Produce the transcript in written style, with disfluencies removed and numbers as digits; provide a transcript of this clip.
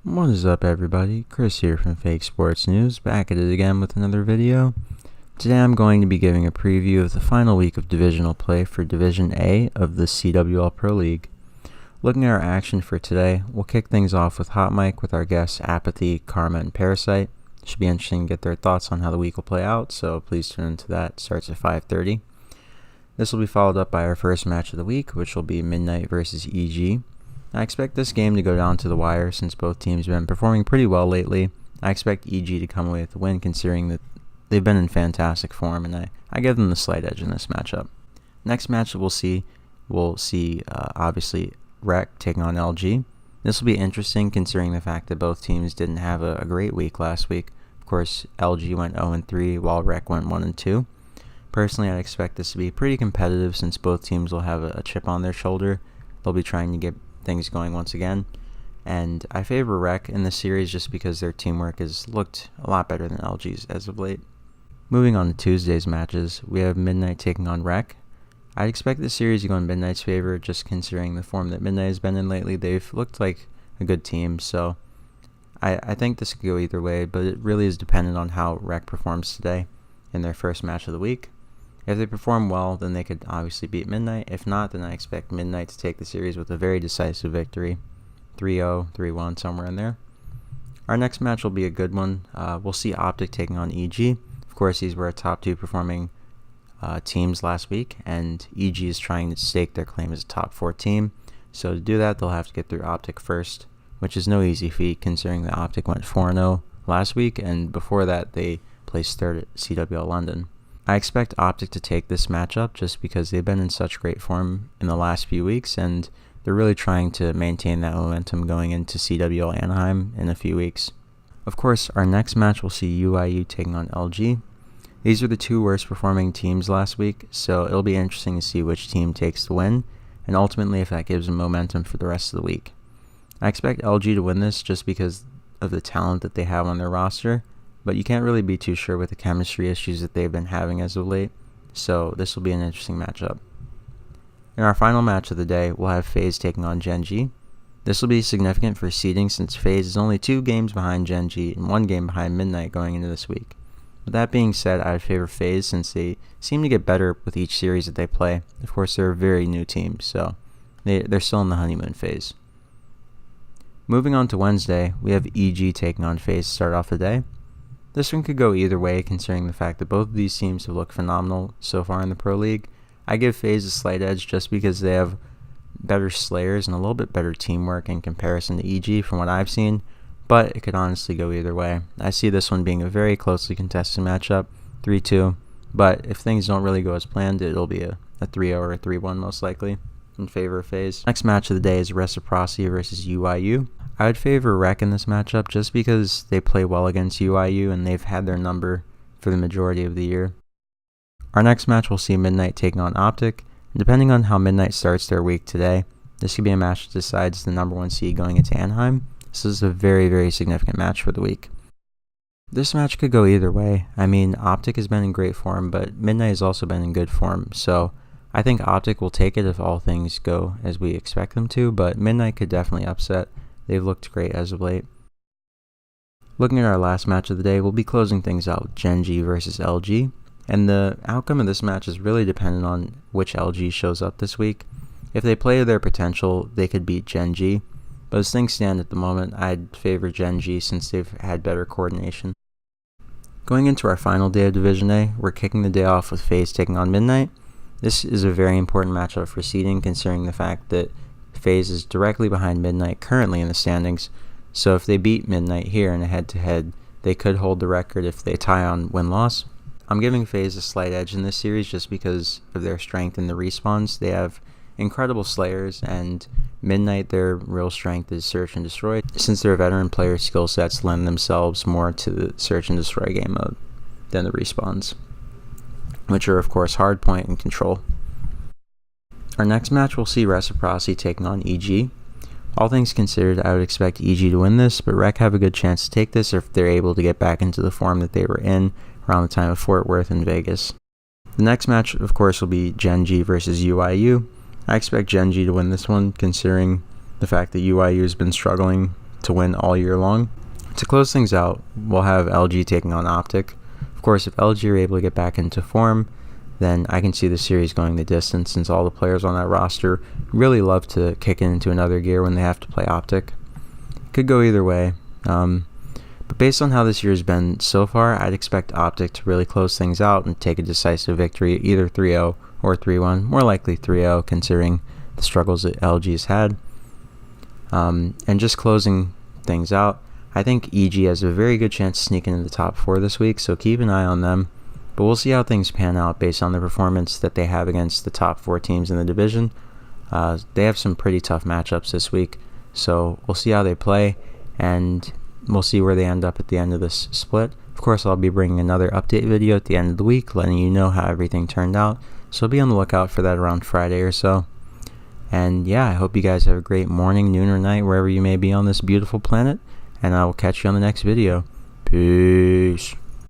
What is up, everybody? Chris here from Fake Sports News, back at it again with another video. Today I'm going to be giving a preview of the final week of divisional play for Division A of the CWL Pro League. Looking at our action for today, we'll kick things off with Hot Mic with our guests Apathy, Karma, and Parasite. Should be interesting to get their thoughts on how the week will play out, so please tune into that. It starts at 5:30. This will be followed up by our first match of the week, which will be Midnight versus EG. I expect this game to go down to the wire since both teams have been performing pretty well lately. I expect EG to come away with the win considering that they've been in fantastic form, and I give them the slight edge in this matchup. Next match we'll see obviously Rec taking on LG. This will be interesting considering the fact that both teams didn't have a great week last week. Of course, LG went 0-3 while Rec went 1-2. Personally, I expect this to be pretty competitive since both teams will have a chip on their shoulder. They'll be trying to get things going once again, and I favor Rec in this series just because their teamwork has looked a lot better than LG's as of late. Moving on to Tuesday's matches, we have Midnight taking on Rec. I'd expect this series to go in Midnight's favor just considering the form that Midnight has been in lately. They've looked like a good team, so I think this could go either way, but it really is dependent on how Rec performs today in their first match of the week. If they perform well, then they could obviously beat Midnight. If not, then I expect Midnight to take the series with a very decisive victory. 3-0, 3-1, somewhere in there. Our next match will be a good one. We'll see Optic taking on EG. Of course, these were our top two performing teams last week, and EG is trying to stake their claim as a top 4 team. So to do that, they'll have to get through Optic first, which is no easy feat considering that Optic went 4-0 last week, and before that, they placed third at CWL London. I expect Optic to take this matchup just because they've been in such great form in the last few weeks, and they're really trying to maintain that momentum going into CWL Anaheim in a few weeks. Of course, our next match will see UIU taking on LG. These are the two worst performing teams last week, so it'll be interesting to see which team takes the win, and ultimately if that gives them momentum for the rest of the week. I expect LG to win this just because of the talent that they have on their roster, but you can't really be too sure with the chemistry issues that they've been having as of late, so this will be an interesting matchup. In our final match of the day, we'll have FaZe taking on Gen.G. This will be significant for seeding since FaZe is only 2 games behind Gen.G and 1 game behind Midnight going into this week. With that being said, I would favor FaZe since they seem to get better with each series that they play. Of course, they're a very new team, so they're still in the honeymoon phase. Moving on to Wednesday, we have EG taking on FaZe to start off the day. This one could go either way considering the fact that both of these teams have looked phenomenal so far in the Pro League. I give FaZe a slight edge just because they have better slayers and a little bit better teamwork in comparison to EG from what I've seen, but it could honestly go either way. I see this one being a very closely contested matchup, 3-2, but if things don't really go as planned, it'll be a 3-0 or a 3-1 most likely in favor of FaZe. Next match of the day is Reciprocity versus UIU. I would favor Rec in this matchup just because they play well against UIU and they've had their number for the majority of the year. Our next match will see Midnight taking on Optic, and depending on how Midnight starts their week today, this could be a match that decides the number 1 seed going into Anaheim. This is a very, very significant match for the week. This match could go either way. I mean, Optic has been in great form, but Midnight has also been in good form, so I think Optic will take it if all things go as we expect them to, but Midnight could definitely upset. They've looked great as of late. Looking at our last match of the day, we'll be closing things out with Gen.G versus LG, and the outcome of this match is really dependent on which LG shows up this week. If they play to their potential, they could beat Gen.G, but as things stand at the moment, I'd favor Gen.G since they've had better coordination. Going into our final day of Division A, we're kicking the day off with FaZe taking on Midnight. This is a very important matchup for seeding considering the fact that FaZe is directly behind Midnight currently in the standings, so if they beat Midnight here in a head-to-head, they could hold the record if they tie on win-loss. I'm giving FaZe a slight edge in this series just because of their strength in the respawns. They have incredible slayers, and Midnight, their real strength is search and destroy, since their veteran player skill sets lend themselves more to the search and destroy game mode than the respawns, which are of course hardpoint and control. Our next match will see Reciprocity taking on EG. All things considered, I would expect EG to win this, but Rec have a good chance to take this if they're able to get back into the form that they were in around the time of Fort Worth and Vegas. The next match, of course, will be Gen.G versus UIU. I expect Gen.G to win this one, considering the fact that UIU has been struggling to win all year long. To close things out, we'll have LG taking on Optic. Of course, if LG are able to get back into form, then I can see the series going the distance, since all the players on that roster really love to kick it into another gear when they have to play Optic. Could go either way. But based on how this year's been so far, I'd expect Optic to really close things out and take a decisive victory, either 3-0 or 3-1. More likely 3-0, considering the struggles that LG's had. And just closing things out, I think EG has a very good chance to sneak into the top 4 this week, so keep an eye on them. But we'll see how things pan out based on the performance that they have against the top 4 teams in the division. They have some pretty tough matchups this week, so we'll see how they play, and we'll see where they end up at the end of this split. Of course, I'll be bringing another update video at the end of the week, letting you know how everything turned out, so be on the lookout for that around Friday or so. And yeah, I hope you guys have a great morning, noon, or night, wherever you may be on this beautiful planet, and I will catch you on the next video. Peace.